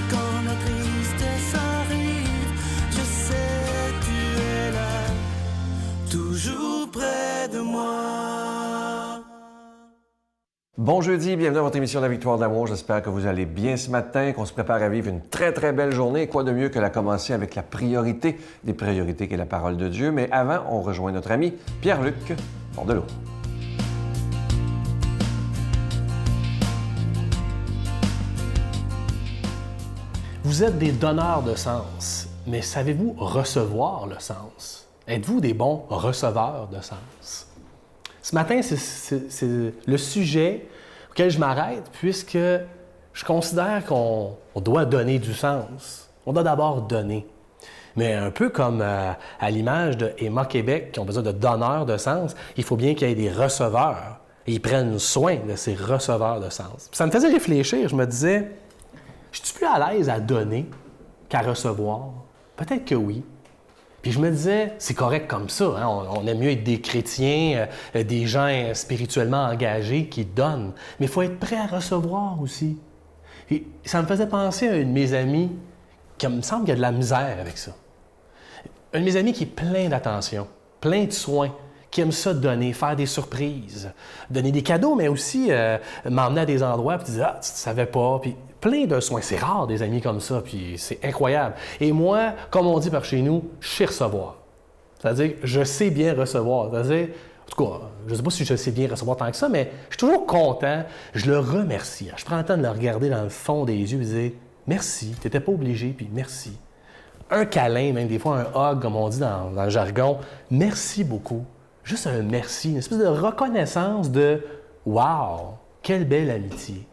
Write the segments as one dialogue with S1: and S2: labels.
S1: Et quand la tristesse arrive, je sais tu es là, toujours près de moi.
S2: Bon jeudi, bienvenue à votre émission de la Victoire de l'amour. J'espère que vous allez bien ce matin, qu'on se prépare à vivre une très, très belle journée. Quoi de mieux que la commencer avec la priorité des priorités qui est la parole de Dieu. Mais avant, on rejoint notre ami Pierre-Luc Bordelot.
S3: Vous êtes des donneurs de sens, mais savez-vous recevoir le sens? Êtes-vous des bons receveurs de sens? Ce matin, c'est le sujet auquel je m'arrête, puisque je considère qu'on doit donner du sens. On doit d'abord donner. Mais un peu comme à l'image de Emma Québec, qui ont besoin de donneurs de sens, il faut bien qu'il y ait des receveurs. Et ils prennent soin de ces receveurs de sens. Puis ça me faisait réfléchir. Je me disais, je suis plus à l'aise à donner qu'à recevoir? Peut-être que oui. Puis je me disais, c'est correct comme ça. Hein? On aime mieux être des chrétiens, des gens spirituellement engagés qui donnent. Mais il faut être prêt à recevoir aussi. Et ça me faisait penser à une de mes amies qui me semble qu'il y a de la misère avec ça. Un de mes amis qui est plein d'attention, plein de soins, qui aime ça donner, faire des surprises, donner des cadeaux, mais aussi m'emmener à des endroits puis dire « Ah, tu ne savais pas ». Puis plein de soins. C'est rare des amis comme ça, puis c'est incroyable. Et moi, comme on dit par chez nous, je sais recevoir. C'est-à-dire, je sais bien recevoir. C'est-à-dire, en tout cas, je ne sais pas si je sais bien recevoir tant que ça, mais je suis toujours content, je le remercie. Je prends le temps de le regarder dans le fond des yeux et dire « Merci, tu n'étais pas obligé, puis merci ». Un câlin, même des fois un hug, comme on dit dans le jargon, merci beaucoup. Juste un merci, une espèce de reconnaissance de « Wow, quelle belle amitié ».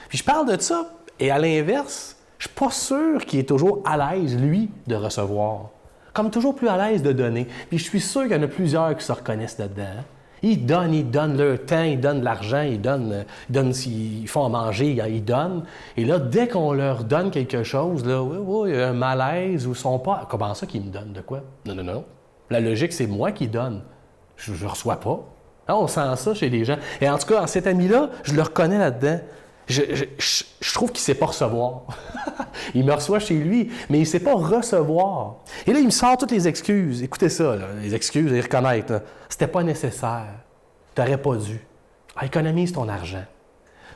S3: Puis je parle de ça, et à l'inverse, je ne suis pas sûr qu'il est toujours à l'aise, lui, de recevoir. Comme toujours plus à l'aise de donner. Puis je suis sûr qu'il y en a plusieurs qui se reconnaissent là-dedans. Ils donnent leur temps, ils donnent de l'argent, ils donnent s'ils font à manger, ils donnent. Et là, dès qu'on leur donne quelque chose, là, oui, il y a un malaise ou ils sont pas. Comment ça qu'ils me donnent de quoi? Non. La logique, c'est moi qui donne. Je ne reçois pas. Ah, on sent ça chez les gens. Et en tout cas, cet ami-là, je le reconnais là-dedans. Je trouve qu'il ne sait pas recevoir. Il me reçoit chez lui, mais il ne sait pas recevoir. Et là, il me sort toutes les excuses. Écoutez ça, là, les excuses, les reconnaître. C'était pas nécessaire. Tu n'aurais pas dû. Ah, économise ton argent.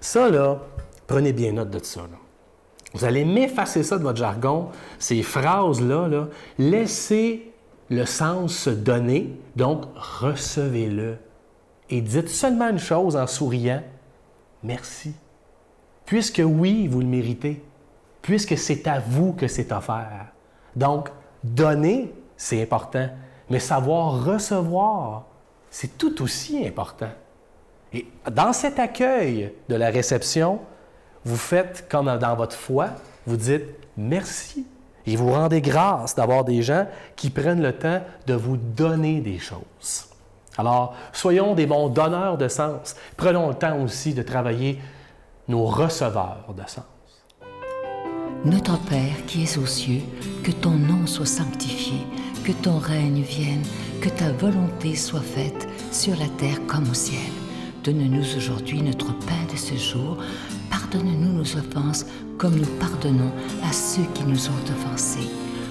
S3: Ça, là, prenez bien note de ça. Là. Vous allez m'effacer ça de votre jargon, ces phrases-là. Là, laissez le sens se donner, donc recevez-le. Et dites seulement une chose en souriant, merci. Puisque oui, vous le méritez, puisque c'est à vous que c'est offert. Donc, donner, c'est important, mais savoir recevoir, c'est tout aussi important. Et dans cet accueil de la réception, vous faites comme dans votre foi, vous dites merci et vous rendez grâce d'avoir des gens qui prennent le temps de vous donner des choses. Alors, soyons des bons donneurs de sens. Prenons le temps aussi de travailler nos receveurs de sens.
S4: Notre Père qui es aux cieux, que ton nom soit sanctifié, que ton règne vienne, que ta volonté soit faite sur la terre comme au ciel. Donne-nous aujourd'hui notre pain de ce jour. Pardonne-nous nos offenses comme nous pardonnons à ceux qui nous ont offensés.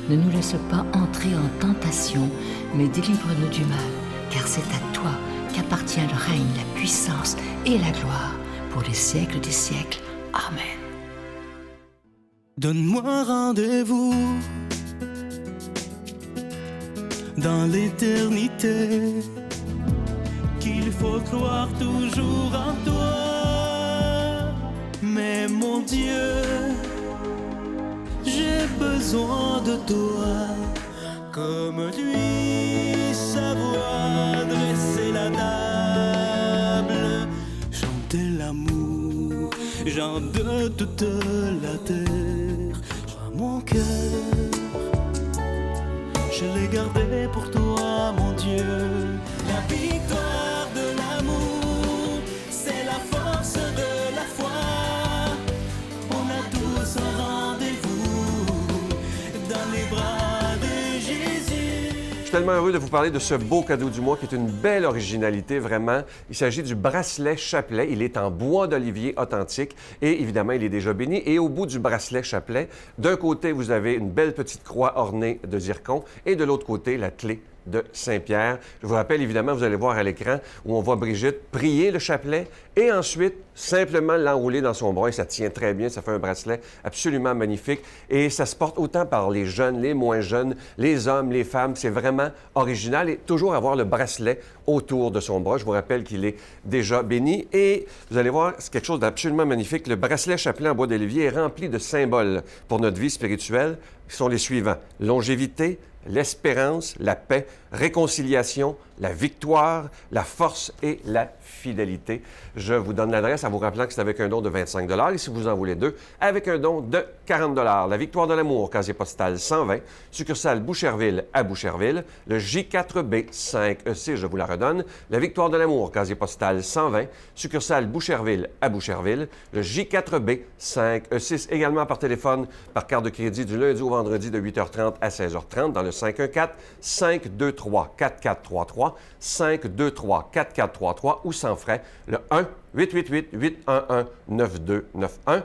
S4: Ne nous laisse pas entrer en tentation, mais délivre-nous du mal, car c'est à toi qu'appartient le règne, la puissance et la gloire pour les siècles des siècles. Amen.
S1: Donne-moi rendez-vous dans l'éternité, qu'il faut croire toujours en toi. Mais mon Dieu, j'ai besoin de toi, comme lui savoir dresser la table, chanter l'amour, gens de toute la terre. Joins mon cœur, je l'ai gardé pour toi, mon Dieu. La victoire de l'amour, c'est la force de la foi. On a tous un rendez-vous dans les bras de Jésus.
S3: Je
S2: tellement heureux de vous parler de ce beau cadeau du mois qui est une belle originalité, vraiment. Il s'agit du bracelet chapelet. Il est en bois d'olivier authentique et évidemment, il est déjà béni. Et au bout du bracelet chapelet, d'un côté, vous avez une belle petite croix ornée de zircon et de l'autre côté, la clé de Saint-Pierre. Je vous rappelle, évidemment, vous allez voir à l'écran où on voit Brigitte prier le chapelet et ensuite simplement l'enrouler dans son bras. Et ça tient très bien, ça fait un bracelet absolument magnifique. Et ça se porte autant par les jeunes, les moins jeunes, les hommes, les femmes. C'est vraiment original et toujours avoir le bracelet autour de son bras. Je vous rappelle qu'il est déjà béni. Et vous allez voir, c'est quelque chose d'absolument magnifique. Le bracelet chapelet en bois d'olivier est rempli de symboles pour notre vie spirituelle, qui sont les suivants. Longévité, l'espérance, la paix, réconciliation, la victoire, la force et la fidélité. Je vous donne l'adresse en vous rappelant que c'est avec un don de 25 et si vous en voulez deux, avec un don de 40 La Victoire de l'amour, casier postal 120, succursale Boucherville à Boucherville, le J4B 5E6, je vous la redonne. La Victoire de l'amour, casier postal 120, succursale Boucherville à Boucherville, le J4B 5E6, également par téléphone, par carte de crédit du lundi au vendredi de 8h30 à 16h30 dans le 514-523-4433, 523-4433 ou sans frais, le 1-888-811-9291,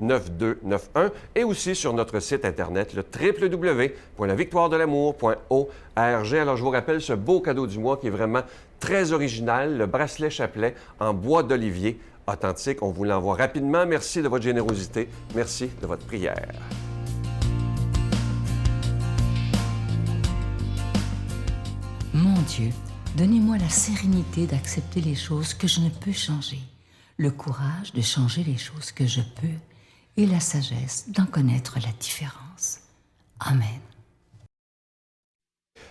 S2: 1-888-811-9291 et aussi sur notre site Internet, le www.lavictoiredelamour.org. Alors, je vous rappelle ce beau cadeau du mois qui est vraiment très original, le bracelet chapelet en bois d'olivier authentique. On vous l'envoie rapidement. Merci de votre générosité. Merci de votre prière.
S4: Mon Dieu, donnez-moi la sérénité d'accepter les choses que je ne peux changer, le courage de changer les choses que je peux et la sagesse d'en connaître la différence. Amen.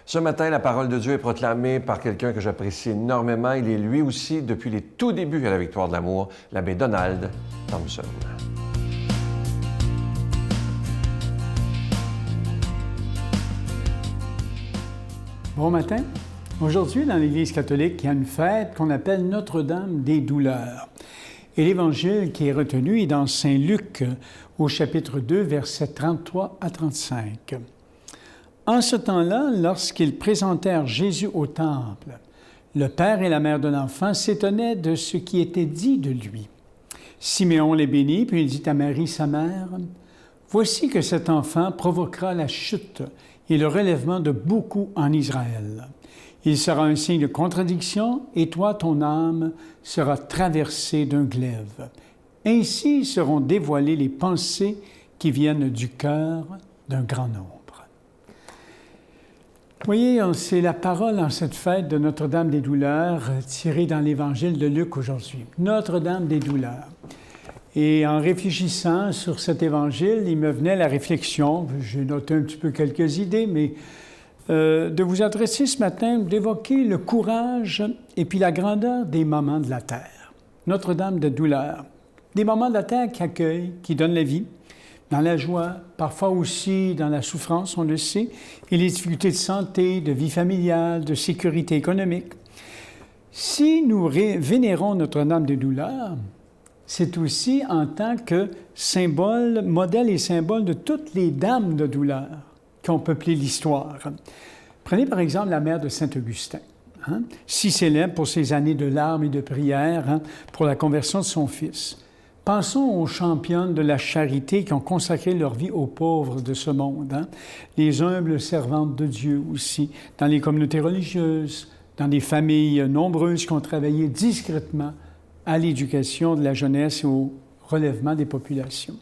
S2: Ce matin, la parole de Dieu est proclamée par quelqu'un que j'apprécie énormément. Il est lui aussi, depuis les tout débuts à la Victoire de l'amour, l'abbé Donald Thompson.
S5: Bon matin. Aujourd'hui, dans l'Église catholique, il y a une fête qu'on appelle Notre-Dame des douleurs. Et l'Évangile qui est retenu est dans Saint Luc, au chapitre 2, versets 33 à 35. En ce temps-là, lorsqu'ils présentèrent Jésus au temple, le père et la mère de l'enfant s'étonnaient de ce qui était dit de lui. Siméon les bénit, puis il dit à Marie, sa mère, « Voici que cet enfant provoquera la chute et le relèvement de beaucoup en Israël. Il sera un signe de contradiction, et toi, ton âme, sera traversée d'un glaive. Ainsi seront dévoilées les pensées qui viennent du cœur d'un grand nombre. » Vous voyez, c'est la parole en cette fête de Notre-Dame des douleurs tirée dans l'Évangile de Luc aujourd'hui. Notre-Dame des douleurs. Et en réfléchissant sur cet Évangile, il me venait la réflexion, j'ai noté un petit peu quelques idées, mais de vous adresser ce matin, d'évoquer le courage et puis la grandeur des moments de la terre. Notre-Dame de douleur. Des moments de la terre qui accueillent, qui donnent la vie, dans la joie, parfois aussi dans la souffrance, on le sait, et les difficultés de santé, de vie familiale, de sécurité économique. Si nous vénérons Notre-Dame des douleurs, c'est aussi en tant que symbole, modèle et symbole de toutes les dames de douleur qui ont peuplé l'histoire. Prenez par exemple la mère de Saint-Augustin, si célèbre pour ses années de larmes et de prières pour la conversion de son fils. Pensons aux championnes de la charité qui ont consacré leur vie aux pauvres de ce monde, les humbles servantes de Dieu aussi, dans les communautés religieuses, dans des familles nombreuses qui ont travaillé discrètement à l'éducation de la jeunesse et au relèvement des populations.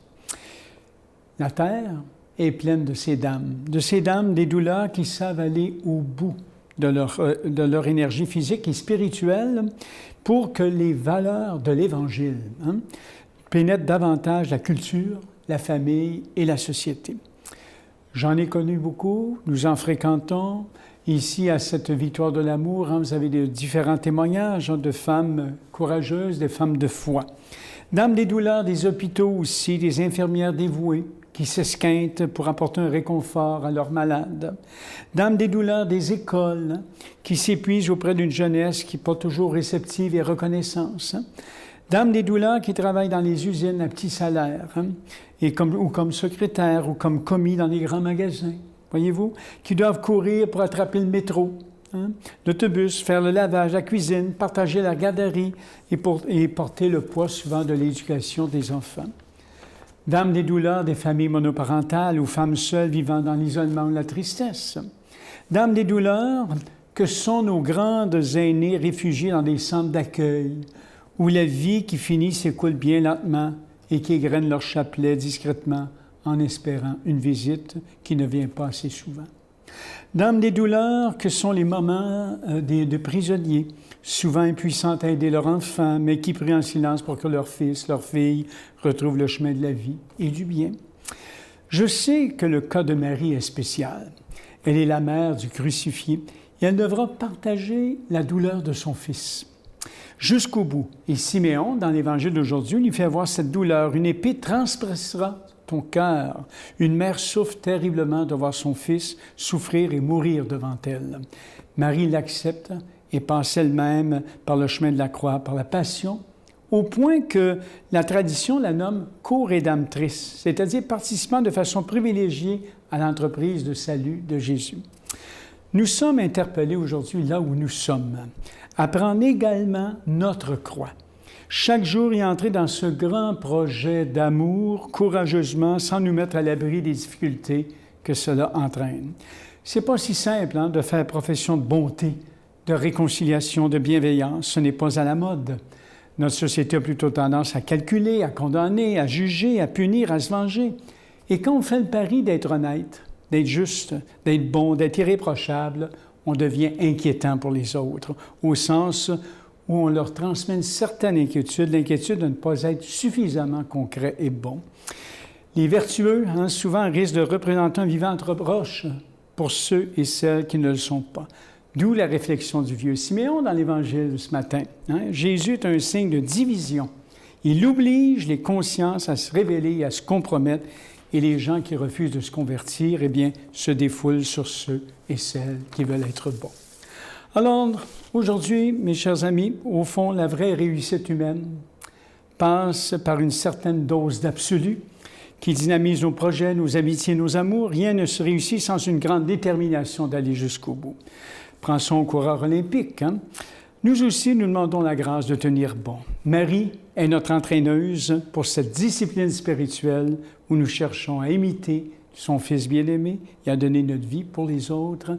S5: La terre est pleine de ces dames des douleurs qui savent aller au bout de leur énergie physique et spirituelle pour que les valeurs de l'Évangile pénètrent davantage la culture, la famille et la société. J'en ai connu beaucoup, nous en fréquentons. Ici, à cette Victoire de l'amour, vous avez de différents témoignages de femmes courageuses, des femmes de foi. Dames des douleurs des hôpitaux aussi, des infirmières dévouées qui s'esquintent pour apporter un réconfort à leurs malades. Dames des douleurs des écoles qui s'épuisent auprès d'une jeunesse qui n'est pas toujours réceptive et reconnaissance. Dames des douleurs qui travaillent dans les usines à petit salaire, ou comme secrétaires, ou comme commis dans les grands magasins. voyez-vous, qui doivent courir pour attraper le métro, l'autobus, faire le lavage, la cuisine, partager la garderie et porter le poids souvent de l'éducation des enfants. Dames des douleurs des familles monoparentales ou femmes seules vivant dans l'isolement ou la tristesse. Dames des douleurs que sont nos grandes aînées réfugiées dans des centres d'accueil où la vie qui finit s'écoule bien lentement et qui égrènent leur chapelet discrètement en espérant une visite qui ne vient pas assez souvent. Dames des douleurs que sont les mamans de prisonniers, souvent impuissantes à aider leur enfant, mais qui prient en silence pour que leur fils, leur fille retrouvent le chemin de la vie et du bien. Je sais que le cas de Marie est spécial. Elle est la mère du crucifié et elle devra partager la douleur de son fils jusqu'au bout. Et Siméon, dans l'Évangile d'aujourd'hui, lui fait voir cette douleur. Une épée transpercera ton cœur. Une mère souffre terriblement de voir son fils souffrir et mourir devant elle. Marie l'accepte et passe elle-même par le chemin de la croix, par la passion, au point que la tradition la nomme co-rédemptrice, c'est-à-dire participant de façon privilégiée à l'entreprise de salut de Jésus. Nous sommes interpellés aujourd'hui là où nous sommes, à prendre également notre croix. Chaque jour y entrer dans ce grand projet d'amour, courageusement, sans nous mettre à l'abri des difficultés que cela entraîne. C'est pas si simple de faire profession de bonté, de réconciliation, de bienveillance. Ce n'est pas à la mode. Notre société a plutôt tendance à calculer, à condamner, à juger, à punir, à se venger. Et quand on fait le pari d'être honnête, d'être juste, d'être bon, d'être irréprochable, on devient inquiétant pour les autres, au sens où on leur transmet une certaine inquiétude, l'inquiétude de ne pas être suffisamment concret et bon. Les vertueux, souvent, risquent de représenter un vivant reproche pour ceux et celles qui ne le sont pas. D'où la réflexion du vieux Siméon dans l'Évangile ce matin. Jésus est un signe de division. Il oblige les consciences à se révéler et à se compromettre, et les gens qui refusent de se convertir, se défoulent sur ceux et celles qui veulent être bons. Alors, aujourd'hui, mes chers amis, au fond, la vraie réussite humaine passe par une certaine dose d'absolu qui dynamise nos projets, nos amitiés, nos amours. Rien ne se réussit sans une grande détermination d'aller jusqu'au bout. Pensons au coureur olympique. Nous aussi, nous demandons la grâce de tenir bon. Marie est notre entraîneuse pour cette discipline spirituelle où nous cherchons à imiter son Fils bien-aimé et à donner notre vie pour les autres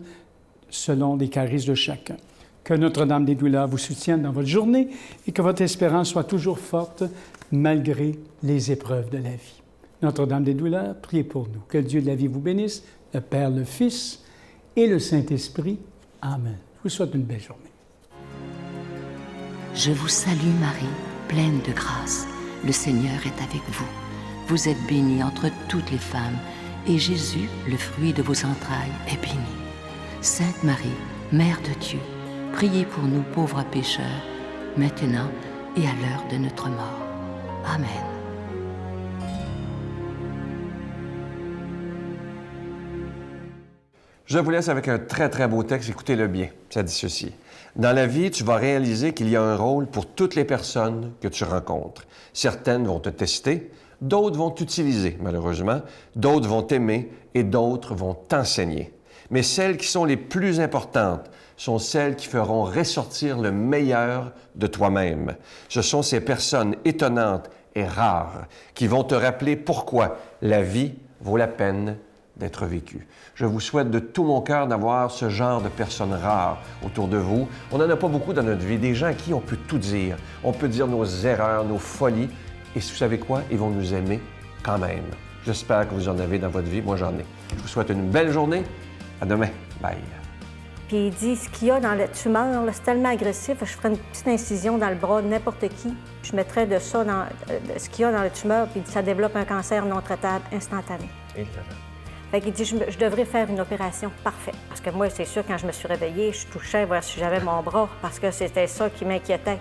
S5: selon les charismes de chacun. Que Notre-Dame des douleurs vous soutienne dans votre journée et que votre espérance soit toujours forte malgré les épreuves de la vie. Notre-Dame des douleurs, priez pour nous. Que Dieu de la vie vous bénisse, le Père, le Fils et le Saint-Esprit. Amen. Je vous souhaite une belle journée.
S4: Je vous salue Marie, pleine de grâce. Le Seigneur est avec vous. Vous êtes bénie entre toutes les femmes, et Jésus, le fruit de vos entrailles, est béni. Sainte Marie, Mère de Dieu, priez pour nous pauvres pécheurs, maintenant et à l'heure de notre mort. Amen.
S2: Je vous laisse avec un très, très beau texte. Écoutez-le bien. Ça dit ceci. Dans la vie, tu vas réaliser qu'il y a un rôle pour toutes les personnes que tu rencontres. Certaines vont te tester, d'autres vont t'utiliser, malheureusement, d'autres vont t'aimer et d'autres vont t'enseigner. Mais celles qui sont les plus importantes sont celles qui feront ressortir le meilleur de toi-même. Ce sont ces personnes étonnantes et rares qui vont te rappeler pourquoi la vie vaut la peine d'être vécue. Je vous souhaite de tout mon cœur d'avoir ce genre de personnes rares autour de vous. On n'en a pas beaucoup dans notre vie, des gens à qui on peut tout dire. On peut dire nos erreurs, nos folies, et vous savez quoi? Ils vont nous aimer quand même. J'espère que vous en avez dans votre vie. Moi, j'en ai. Je vous souhaite une belle journée. À demain. Bye.
S6: Puis il dit, ce qu'il y a dans la tumeur, c'est tellement agressif, je ferais une petite incision dans le bras de n'importe qui. Je mettrais de ça dans ce qu'il y a dans la tumeur, puis ça développe un cancer non traitable instantané. Fait qu'il dit, je devrais faire une opération parfaite. Parce que moi, c'est sûr, quand je me suis réveillée, je touchais voir si j'avais mon bras, parce que c'était ça qui m'inquiétait.